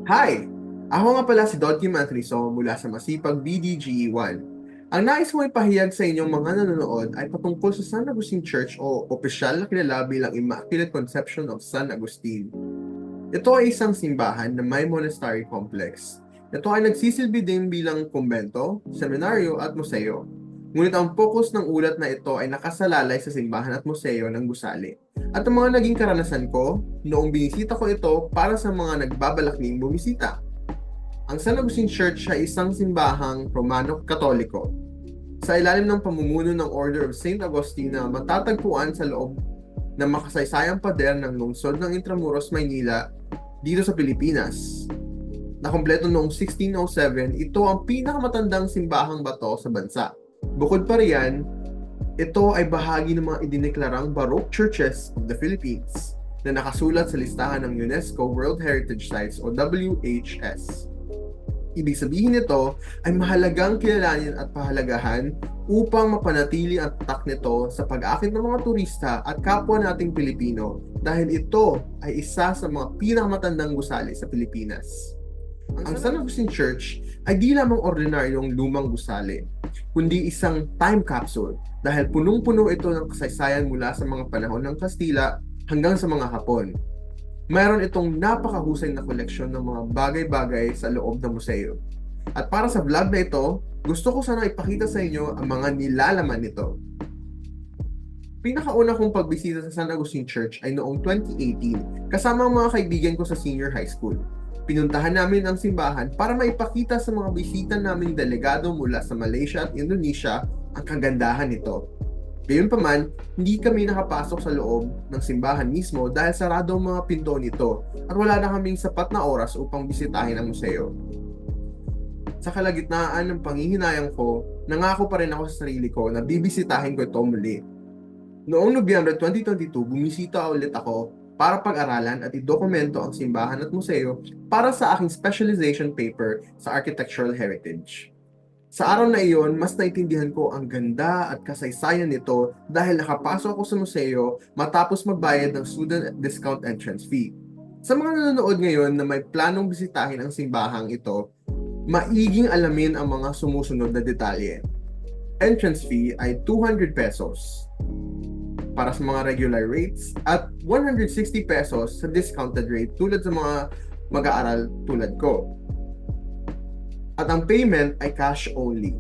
Hi! Ako nga pala si Don Kim Anthonyso mula sa Masipag BDGE1. Ang nais kong ipahayag sa inyong mga nanonood ay patungkol sa San Agustin Church o opisyal na kilala bilang Immaculate Conception of San Agustin. Ito ay isang simbahan na may monastery complex. Ito ay nagsisilbi din bilang kumbento, seminaryo at museo. Ngunit ang focus ng ulat na ito ay nakasalalay sa simbahan at museo ng gusali. At ang mga naging karanasan ko noong binisita ko ito para sa mga nagbabalakning bumisita. Ang San Agustin Church ay isang simbahang Romano-Katoliko sa ilalim ng pamumuno ng Order of St. Augustine na matatagpuan sa loob ng makasaysayang pader ng lungsod ng Intramuros, Maynila dito sa Pilipinas. Nakumpleto noong 1607, ito ang pinakamatandang simbahang bato sa bansa. Bukod pa riyan, ito ay bahagi ng mga idineklarang Baroque Churches of the Philippines na nakasulat sa listahan ng UNESCO World Heritage Sites o WHS. Ibig sabihin nito ay mahalagang kilalanin at pahalagahan upang mapanatili ang tatak nito sa pag-akit ng mga turista at kapwa nating Pilipino dahil ito ay isa sa mga pinakamatandang gusali sa Pilipinas. Ang San Agustin Church ay di lamang ordinaryong lumang gusali, kundi isang time capsule dahil punong-puno ito ng kasaysayan mula sa mga panahon ng Kastila hanggang sa mga Hapon. Mayroon itong napakahusay na koleksyon ng mga bagay-bagay sa loob ng museo. At para sa vlog na ito, gusto ko sana ipakita sa inyo ang mga nilalaman nito. Pinakauna kong pagbisita sa San Agustin Church ay noong 2018 kasama ang mga kaibigan ko sa senior high school. Pinuntahan namin ang simbahan para maipakita sa mga bisita naming delegado mula sa Malaysia at Indonesia ang kagandahan nito. Gayunpaman, hindi kami nakapasok sa loob ng simbahan mismo dahil sarado ang mga pinto nito at wala na kaming sapat na oras upang bisitahin ang museo. Sa kalagitnaan ng panghihinayang ko, nangako pa rin ako sa sarili ko na bibisitahin ko ito muli. Noong Nobyembre 2022, bumisita ulit ako para pag-aralan at idokumento ang simbahan at museo para sa aking specialization paper sa architectural heritage. Sa araw na iyon, mas naintindihan ko ang ganda at kasaysayan nito dahil nakapasok ako sa museo matapos magbayad ng student discount entrance fee. Sa mga nanonood ngayon na may planong bisitahin ang simbahang ito, maiging alamin ang mga sumusunod na detalye. Entrance fee ay 200 pesos para sa mga regular rates at 160 pesos sa discounted rate tulad sa mga mag-aaral tulad ko. At ang payment ay cash only.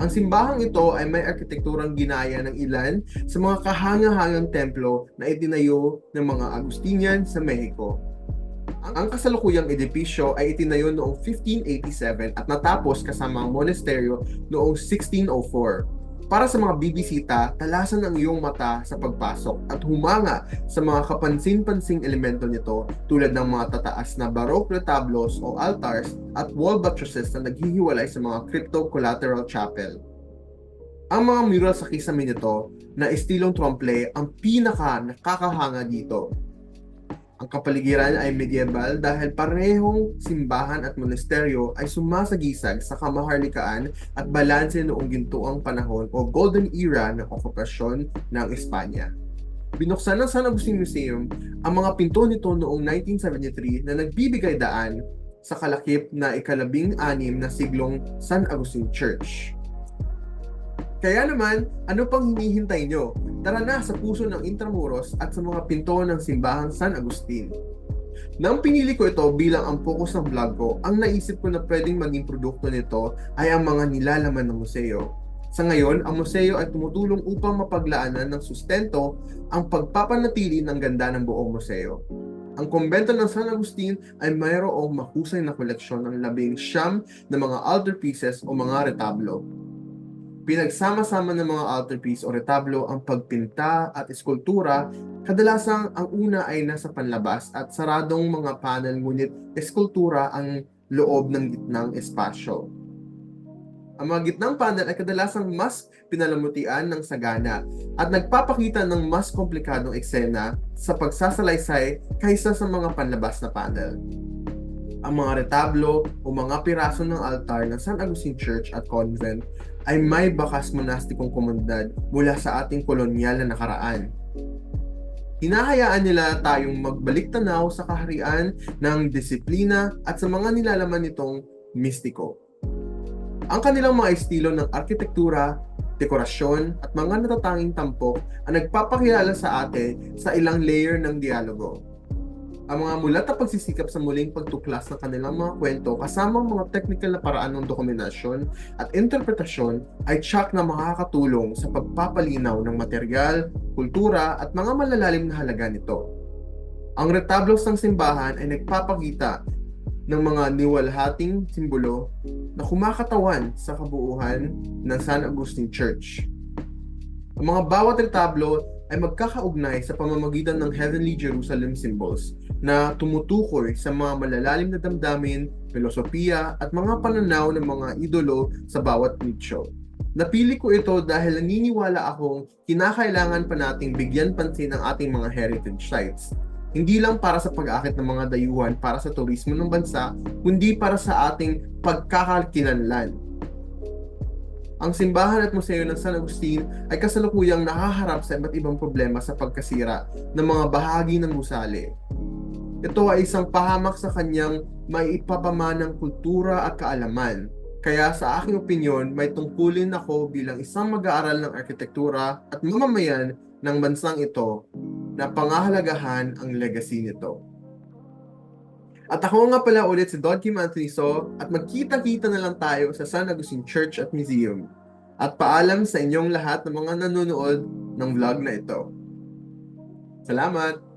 Ang simbahang ito ay may arkitekturang ginaya ng ilan sa mga kahanga-hangang templo na itinayo ng mga Agustinian sa Mexico. Ang kasalukuyang edipisyo ay itinayo noong 1587 at natapos kasama ang monasteryo noong 1604. Para sa mga bibisita, talasan ang iyong mata sa pagpasok at humanga sa mga kapansin-pansing elemento nito tulad ng mga tataas na Baroque retablos o altars at wall buttresses na naghihiwalay sa mga crypto-collateral chapel. Ang mga mural sa kisame nito na estilong trompe ang pinaka nakakahanga dito. Ang kapaligiran ay medieval dahil parehong simbahan at monasteryo ay sumasagisag sa kamaharlikaan at balanse noong gintuang panahon o golden era ng okupasyon ng Espanya. Binuksan ng San Agustin Museum ang mga pinto nito noong 1973 na nagbibigay daan sa kalakip na ika-16 na siglong San Agustin Church. Kaya naman, ano pang hinihintay nyo? Tara na sa puso ng Intramuros at sa mga pinto ng simbahang San Agustin. Nang pinili ko ito bilang ang focus ng vlog ko, ang naisip ko na pwedeng maging produkto nito ay ang mga nilalaman ng museo. Sa ngayon, ang museo ay tumutulong upang mapaglaanan ng sustento ang pagpapanatili ng ganda ng buong museo. Ang kumbento ng San Agustin ay mayroong mahusay na koleksyon ng 19 na mga altarpieces o mga retablo. Pinagsama-sama ng mga altarpiece o retablo ang pagpinta at eskultura. Kadalasang ang una ay nasa panlabas at saradong mga panel, ngunit eskultura ang loob ng gitnang espasyo. Ang mga gitnang panel ay kadalasang mas pinalamutian ng sagana at nagpapakita ng mas komplikadong eksena sa pagsasalaysay kaysa sa mga panlabas na panel. Ang mga retablo o mga piraso ng altar ng San Agustin Church at Convent ay may bakas monastikong komunidad mula sa ating kolonyal na nakaraan. Hinahayaan nila tayong magbalik tanaw sa kaharian ng disiplina at sa mga nilalaman nitong mistiko. Ang kanilang mga estilo ng arkitektura, dekorasyon at mga natatanging tampok ang nagpapakilala sa atin sa ilang layer ng dialogo. Ang mga mulat at pagsisikap sa muling pagtuklas ng kanilang mga kwento kasama ang mga technical na paraan ng dokumentasyon at interpretasyon ay tiyak na makakatulong sa pagpapalinaw ng material, kultura at mga malalalim na halaga nito. Ang retablos ng simbahan ay nagpapakita ng mga niwalhating simbolo na kumakatawan sa kabuuan ng San Agustin Church. Ang mga bawat retablo ay magkakaugnay sa pamamagitan ng Heavenly Jerusalem symbols na tumutukoy sa mga malalalim na damdamin, filosofiya at mga pananaw ng mga idolo sa bawat nicho. Napili ko ito dahil naniniwala akong kinakailangan pa nating bigyan pansin ang ating mga heritage sites. Hindi lang para sa pag-akit ng mga dayuhan para sa turismo ng bansa, kundi para sa ating pagkakakinanlan. Ang simbahan at museo ng San Agustin ay kasalukuyang nakaharap sa iba't ibang problema sa pagkasira ng mga bahagi ng gusali. Ito ay isang pahamak sa kanyang maipapamanang kultura at kaalaman. Kaya sa aking opinyon, may tungkulin ako bilang isang mag-aaral ng arkitektura at mamamayan ng bansang ito na pangahalagahan ang legacy nito. At ako nga pala ulit si Don Kim Anthony So at magkita-kita na lang tayo sa San Agustin Church at Museum. At paalam sa inyong lahat ng mga nanonood ng vlog na ito. Salamat!